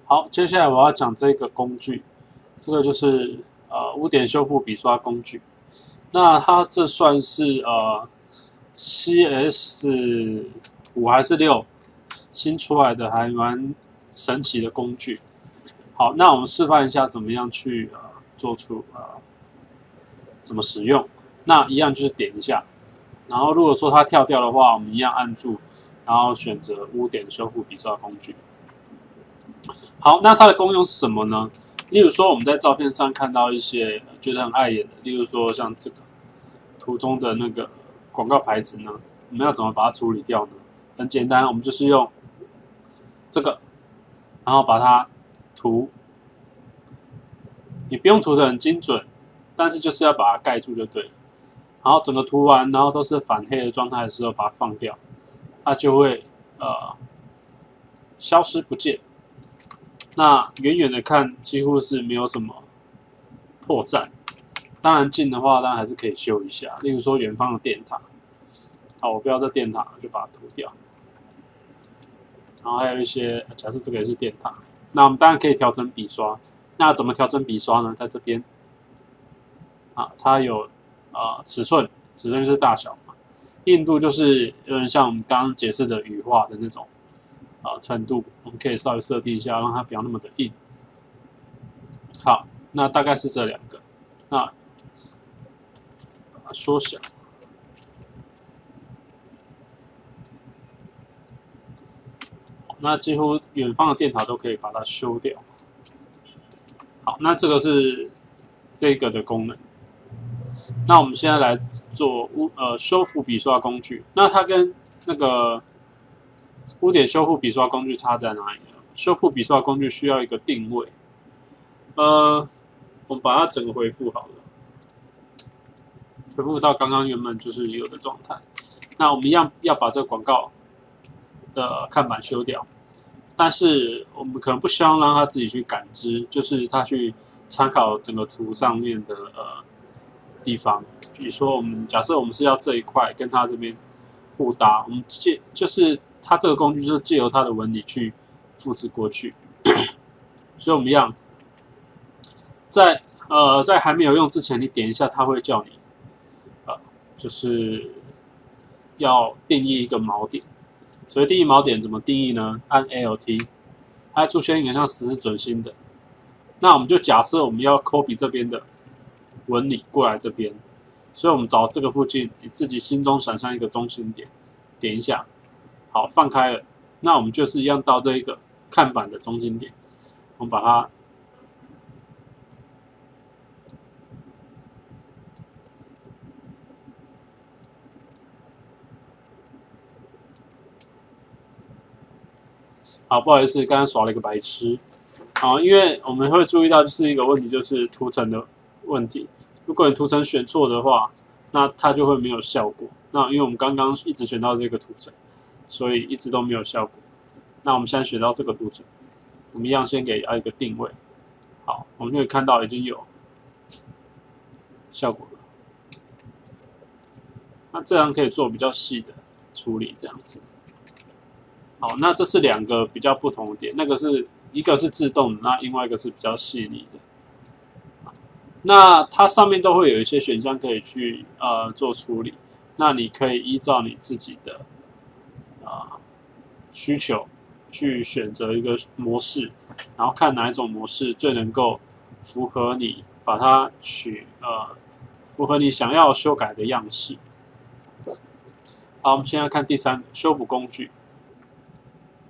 好，接下来我要讲这个工具，这个就是污点修复笔刷工具。那它这算是CS5还是6新出来的，还蛮神奇的工具。好，那我们示范一下怎么样去做出怎么使用。那一样就是点一下，然后如果说它跳掉的话，我们一样按住，然后选择污点修复笔刷工具。好，那它的功用是什么呢？例如说我们在照片上看到一些觉得很碍眼的，例如说像这个图中的那个广告牌子呢，我们要怎么把它处理掉呢？很简单，我们就是用这个，然后把它涂，你不用涂得很精准，但是就是要把它盖住就对了。然后整个涂完，然后都是反黑的状态的时候，把它放掉，它就会消失不见。那远远的看，几乎是没有什么破绽。当然近的话，当然还是可以修一下。例如说远方的电塔，好，我不要这电塔，就把它涂掉。然后还有一些，假设这个也是电塔，那我们当然可以调成笔刷。那怎么调整笔刷呢？在这边，它有尺寸就是大小嘛，硬度就是有点像我们刚刚解释的羽化的那种程度，我们可以稍微设定一下，让它不要那么的硬。好，那大概是这两个，那把它缩小。那几乎远方的电塔都可以把它修掉。好，那这个是这个的功能。那我们现在来做修复笔刷工具。那它跟那个污点修复笔刷工具差在哪里呢？修复笔刷工具需要一个定位。我们把它整个回复好了，回复到刚刚原本就是有的状态。那我们一样要把这个广告的看板修掉，但是我们可能不希望让它自己去感知，就是它去参考整个图上面的地方。比如说，假设我们是要这一块跟它这边互搭，我们就是它这个工具就是借由它的纹理去复制过去。所以我们一样，在还没有用之前，你点一下，它会叫你就是要定义一个锚点。所以定义锚点怎么定义呢？按 Alt， 它会出现一个像十字准心的。那我们就假设我们要 copy 这边的纹理过来这边，所以我们找这个附近，你自己心中想象一个中心点，点一下，好，放开了。那我们就是一样到这一个看板的中心点，我们把它好，不好意思，刚刚耍了一个白痴。好，因为我们会注意到就是一个问题，就是图层的问题。如果你图层选错的话，那它就会没有效果。那因为我们刚刚一直选到这个图层，所以一直都没有效果。那我们现在选到这个图层，我们一样先给它一个定位。好，我们就可以看到已经有效果了。那这样可以做比较细的处理，这样子。好，那这是两个比较不同的点，那个是一个是自动的，那另外一个是比较细腻的。那它上面都会有一些选项可以去做处理，那你可以依照你自己的需求去选择一个模式，然后看哪一种模式最能够符合你，把它符合你想要修改的样式。好，我们现在看第三个修补工具。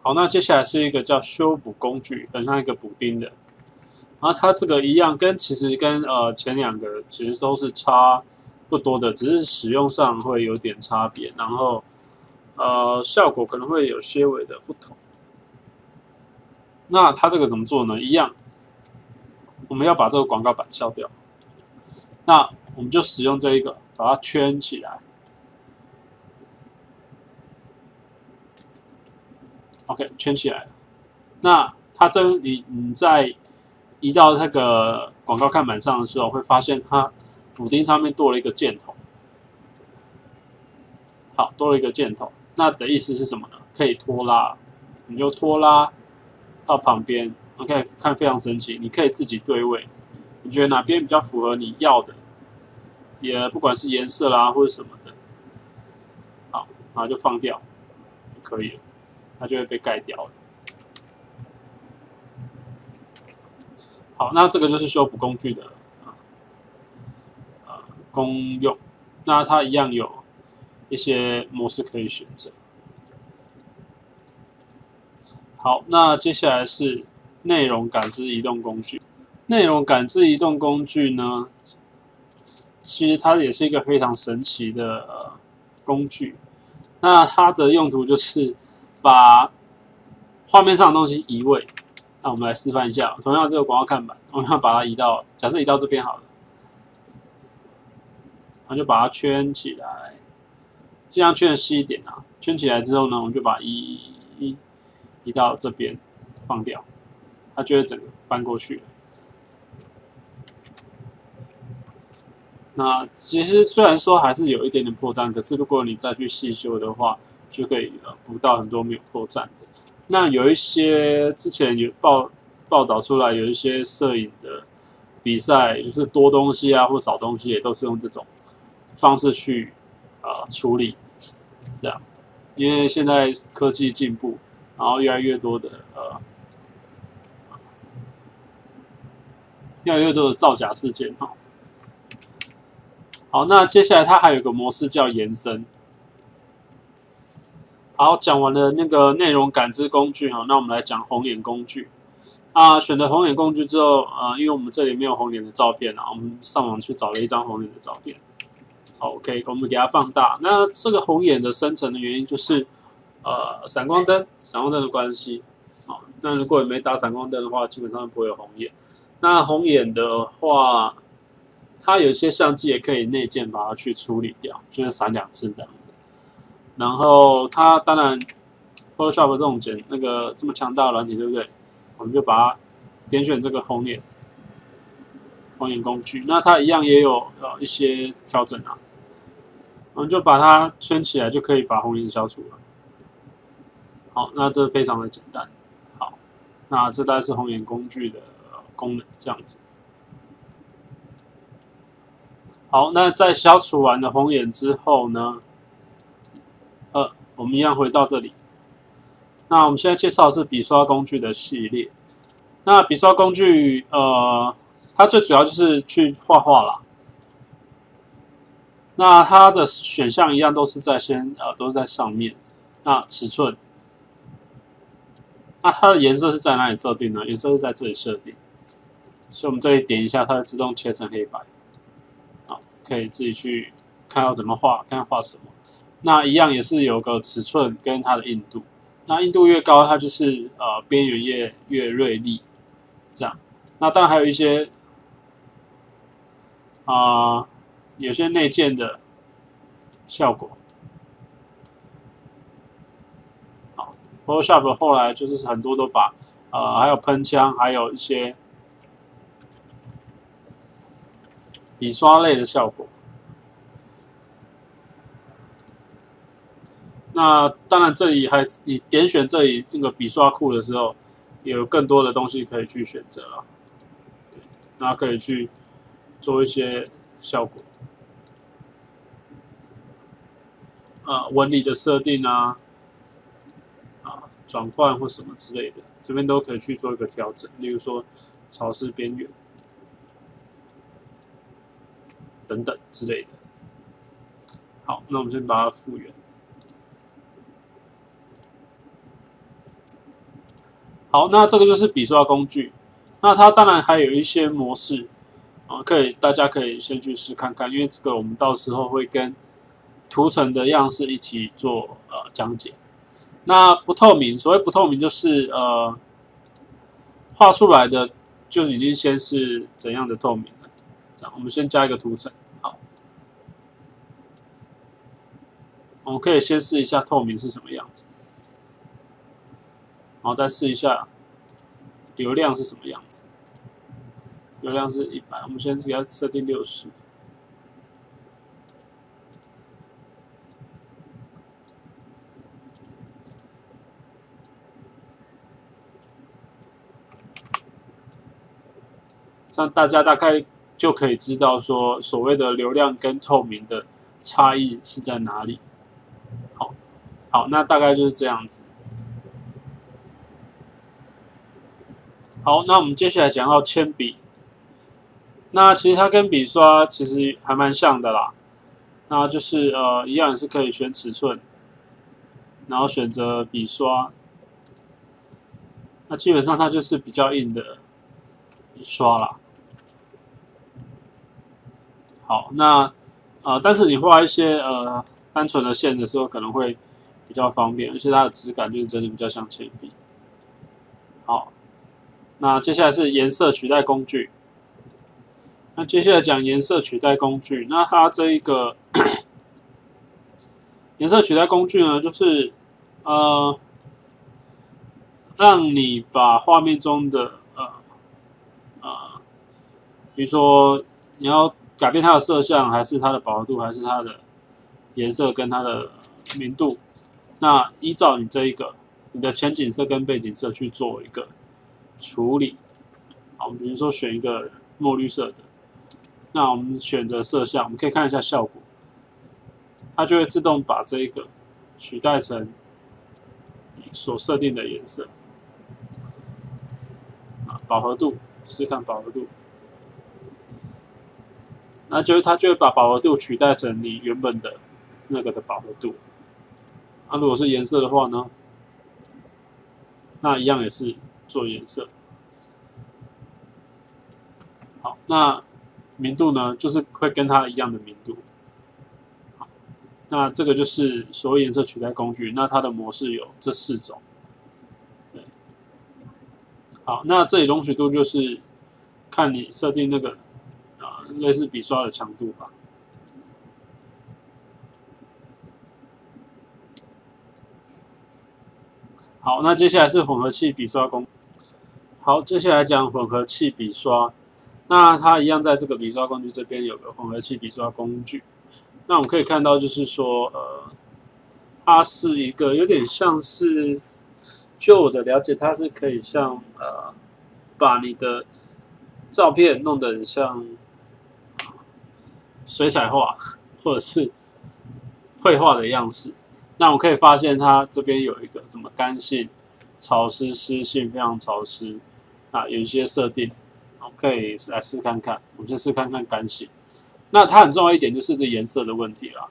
好，那接下来是一个叫修补工具，很像一个补丁的。然后它这个一样，其实跟前两个其实都是差不多的，只是使用上会有点差别，然后效果可能会有些微的不同。那它这个怎么做呢？一样，我们要把这个广告板消掉。那我们就使用这一个，把它圈起来。OK， 圈起来了。那它你在移到那个广告看板上的时候，会发现它补丁上面多了一个箭头。好，多了一个箭头。那的意思是什么呢？可以拖拉，你就拖拉到旁边， OK， 看非常神奇，你可以自己对位，你觉得哪边比较符合你要的，也不管是颜色啦或者什么的，好，然后就放掉就可以了，它就会被盖掉了。好，那这个就是修补工具的功用，那它一样有一些模式可以选择。好，那接下来是内容感知移动工具。内容感知移动工具呢，其实它也是一个非常神奇的工具。那它的用途就是把画面上的东西移位。那我们来示范一下，同样这个广告看板，我们要把它移到，假设移到这边好了，然后就把它圈起来，尽量圈的细一点啊。圈起来之后呢，我们就把它移到这边放掉，它就会整个搬过去了。那其实虽然说还是有一点点破绽，可是如果你再去细修的话，就可以补到很多没有破绽的。那有一些之前有报道出来，有一些摄影的比赛，就是多东西啊或少东西，也都是用这种方式去处理，这样。因为现在科技进步，然后越来越多的造假事件哈。好，那接下来它还有个模式叫延伸。好，讲完了那个内容感知工具哈，那我们来讲红眼工具。选了红眼工具之后，因为我们这里没有红眼的照片啊，我们上网去找了一张红眼的照片。好 ，OK， 我们给它放大。那这个红眼的生成的原因就是闪光灯的关系。好，那如果你没打闪光灯的话，基本上不会有红眼。那红眼的话，它有些相机也可以内建把它去处理掉，就是闪2次这样子。然后它当然 Photoshop 这种这么强大的软体，对不对？我们就把它点选这个红眼工具，那它一样也有一些调整啊。我们就把它圈起来，就可以把红眼消除了。好，那这非常的简单。好，那这大概是红眼工具的功能，这样子。好，那在消除完了红眼之后呢，我们一样回到这里。那我们现在介绍的是笔刷工具的系列。那笔刷工具，它最主要就是去画画啦。那它的选项一样都是在都是在上面。那尺寸，那它的颜色是在哪里设定呢？颜色是在这里设定。所以我们这里点一下，它会自动切成黑白。好，可以自己去看要怎么画，看画什么。那一样也是有个尺寸跟它的硬度。那硬度越高，它就是边缘越锐利，这样。那当然还有一些有些内建的效果。好 ，Photoshop 后来就是很多都把还有喷枪，还有一些笔刷类的效果。那当然，这里你点选这里这个笔刷库的时候，有更多的东西可以去选择了。对，那可以去做一些效果，纹理的设定转换或什么之类的，这边都可以去做一个调整。例如说潮湿边缘等等之类的。好，那我们先把它复原。好，那这个就是笔刷工具。那它当然还有一些模式大家可以先去试看看，因为这个我们到时候会跟图层的样式一起做讲解。那不透明，所谓不透明就是画出来的就已经先是怎样的透明了。这样，我们先加一个图层。好，我们可以先试一下透明是什么样子。然后再试一下流量是什么样子，流量是100，我们先给它设定60。这样大家大概就可以知道说所谓的流亮跟透明的差异是在哪里。好，那大概就是这样子。好，那我们接下来讲到铅笔。那其实它跟笔刷其实还蛮像的啦。那就是一样也是可以选尺寸，然后选择笔刷。那基本上它就是比较硬的笔刷啦。好，那但是你画一些单纯的线的时候，可能会比较方便，而且它的质感就是真的比较像铅笔。好，那接下来是颜色取代工具。那接下来讲颜色取代工具，那它这一个颜色取代工具呢，就是让你把画面中的比如说你要改变它的色相，还是它的饱和度，还是它的颜色跟它的明度，那依照你这一个你的前景色跟背景色去做一个处理。好，比如说选一个墨绿色的，那我们选择色相，我们可以看一下效果，它就会自动把这一个取代成你所设定的颜色。饱和度，试试看饱和度，那它就会把饱和度取代成你原本的那个的饱和度。那如果是颜色的话呢，那一样也是做颜色。好，那明度呢，就是会跟它一样的明度。好，那这个就是所谓颜色取代工具。那它的模式有这4种。对，好，那这里容许度就是看你设定那个类似笔刷的强度吧。好，那接下来是混合器笔刷工。好，接下来讲混合器笔刷。那它一样在这个笔刷工具这边有个混合器笔刷工具。那我们可以看到，就是说，它是一个有点像是，就我的了解，它是可以像把你的照片弄得很像水彩画或者是绘画的样式。那我可以发现它这边有一个什么干性、潮湿、湿性、非常潮湿啊，有一些设定，我可以来试看看。我们先试看看干性。那它很重要一点就是这颜色的问题啦。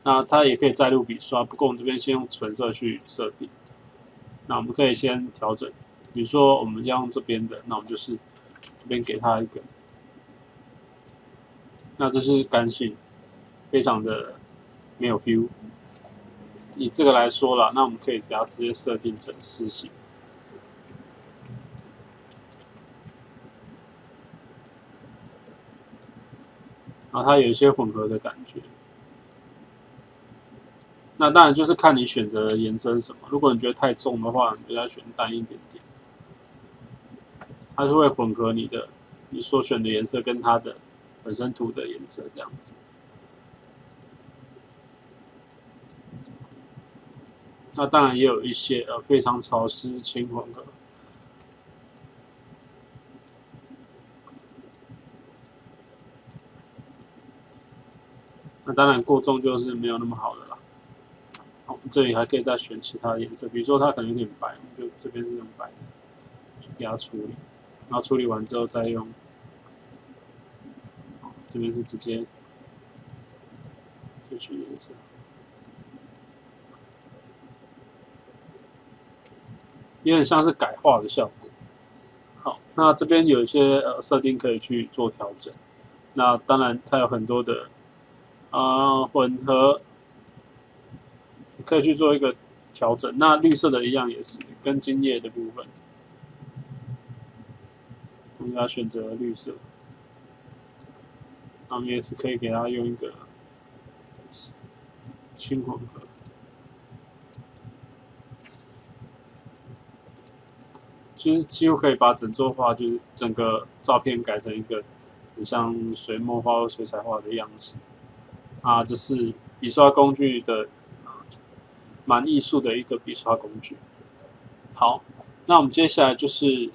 那它也可以再入笔刷，不过我们这边先用纯色去设定。那我们可以先调整，比如说我们要用这边的，那我们就是这边给它一个，那这是干性，非常的没有 feel。以这个来说啦，那我们可以给它直接设定成湿性。然后它有一些混合的感觉。那当然就是看你选择的颜色是什么。如果你觉得太重的话，你就要选淡一点点。它就会混合你所选的颜色跟它的本身图的颜色这样子。那当然也有一些非常潮湿轻混合。那当然过重就是没有那么好的啦。好，这里还可以再选其他的颜色，比如说它可能有点白，我们就这边是用白的去给它处理，然后处理完之后再用，这边是直接就取颜色。有点像是改画的效果。好，那这边有一些设定可以去做调整。那当然它有很多的混合，可以去做一个调整。那绿色的一样也是跟金叶的部分，我们要选择绿色。我们也是可以给它用一个轻混合。就是几乎可以把整座画，就是整个照片改成一个很像水墨画或水彩画的样式。这是笔刷工具的蛮艺术的一个笔刷工具。好，那我们接下来就是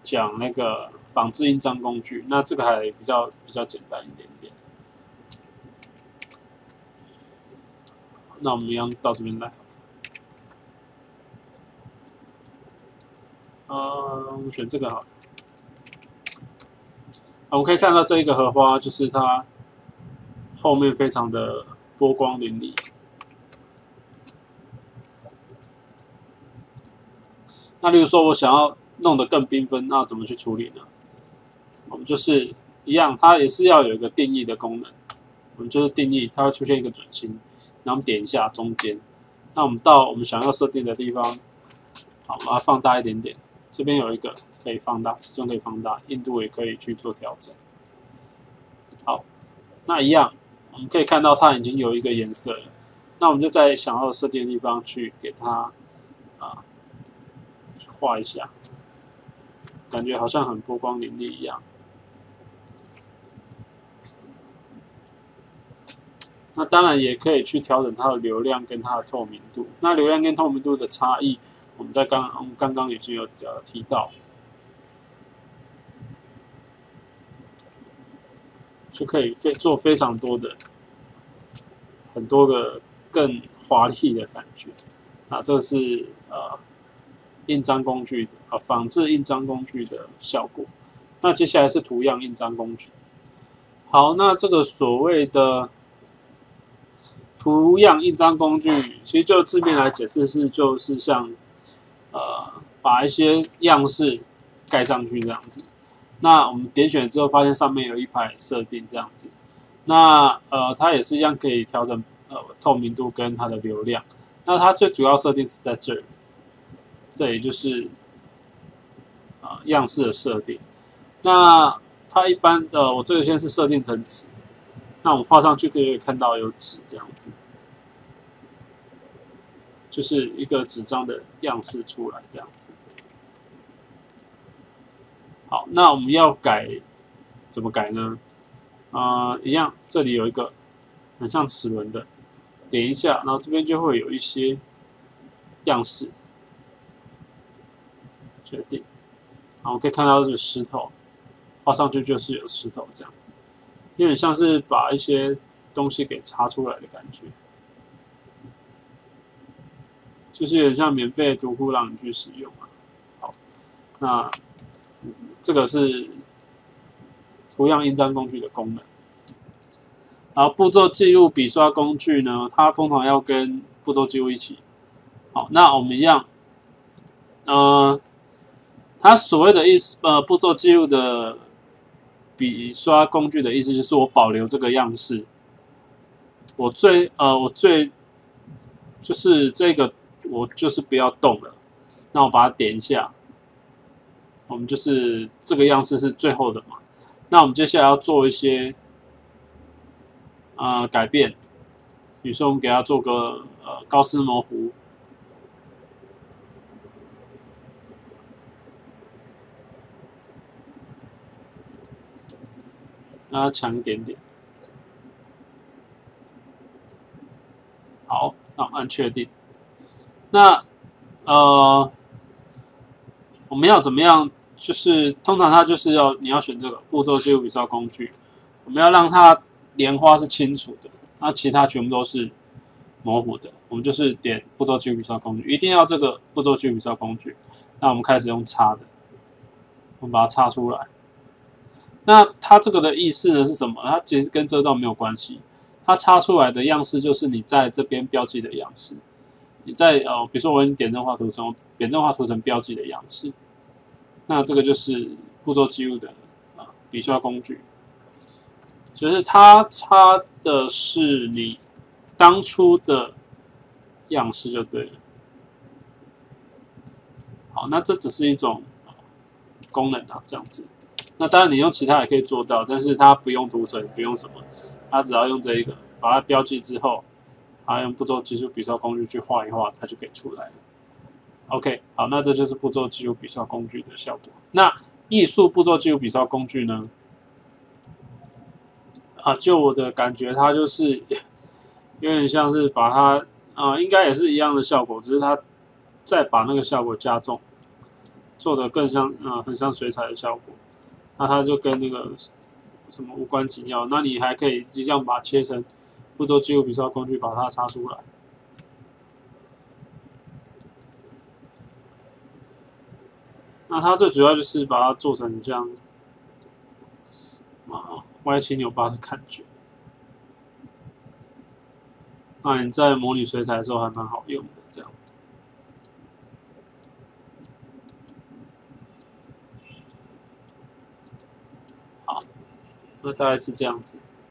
讲那个仿制印章工具，那这个还比较简单一点点。那我们一样到这边来。我们选这个好了。我们可以看到这一个荷花，就是它后面非常的波光粼粼。那例如说，我想要弄得更缤纷，那怎么去处理呢？我们就是一样，它也是要有一个定义的功能。我们就是定义，它会出现一个准星，然后点一下中间。那我们到我们想要设定的地方，好，把它放大一点点。这边有一个可以放大，尺寸可以放大，硬度也可以去做调整。好，那一样，我们可以看到它已经有一个颜色了。那我们就在想要设定的地方去给它画一下，感觉好像很波光粼粼一样。那当然也可以去调整它的流量跟它的透明度。那流量跟透明度的差异，我们刚刚已经有提到，就可以做非常多的很多个更华丽的感觉。那这是印章工具的仿制印章工具的效果。那接下来是图样印章工具。好，那这个所谓的图样印章工具，其实就字面来解释就是像把一些样式盖上去这样子。那我们点选之后，发现上面有一排设定这样子。那它也是一样可以调整透明度跟它的流量。那它最主要设定是在这里。这里就是样式的设定。那它一般我这个先是设定成纸，那我们画上去可以看到有纸这样子，就是一个纸张的样式出来这样子。好，那我们要改怎么改呢？一样，这里有一个很像齿轮的，点一下，然后这边就会有一些样式。决定，好，我可以看到这个石头，画上去就是有石头这样子，有点像是把一些东西给插出来的感觉，就是有点像免费的图库让你去使用啊。好，那这个是图样印章工具的功能。然后步骤记录笔刷工具呢，它通常要跟步骤记录一起。好，那我们一样，它所谓的意思，步骤记录的笔刷工具的意思就是我保留这个样式，我最就是这个我就是不要动了，那我把它点一下，我们就是这个样式是最后的嘛，那我们接下来要做一些改变，比如说我们给它做个高斯模糊。让它强一点点。好，那我们按确定。那我们要怎么样？就是通常它就是你要选这个步骤记录笔刷工具，我们要让它莲花是清楚的，那其他全部都是模糊的。我们就是点步骤记录笔刷工具，一定要这个步骤记录笔刷工具。那我们开始用插的，我们把它插出来。那它这个的意思呢是什么？它其实跟遮罩没有关系，它插出来的样式就是你在这边标记的样式。你在比如说我用点阵画图层，点阵画图层标记的样式，那这个就是步骤记录的笔刷工具，就是它插的是你当初的样式就对了。好，那这只是一种功能啊，这样子。那当然你用其他也可以做到，但是它不用图层，不用什么，它只要用这一个，把它标记之后，它用步骤记录笔刷工具去画一画，它就给出来了。OK， 好，那这就是步骤记录笔刷工具的效果。那艺术步骤记录笔刷工具呢？就我的感觉，它就是有点像是把它应该也是一样的效果，只是它再把那个效果加重。做的更像很像水彩的效果。那它就跟那个什么无关紧要。那你还可以这样把它切成步骤记录笔刷工具，把它插出来。那它最主要就是把它做成这样歪七扭八的感觉。那你在模拟水彩的时候还蛮好用的，这样。好，那大概是这样子。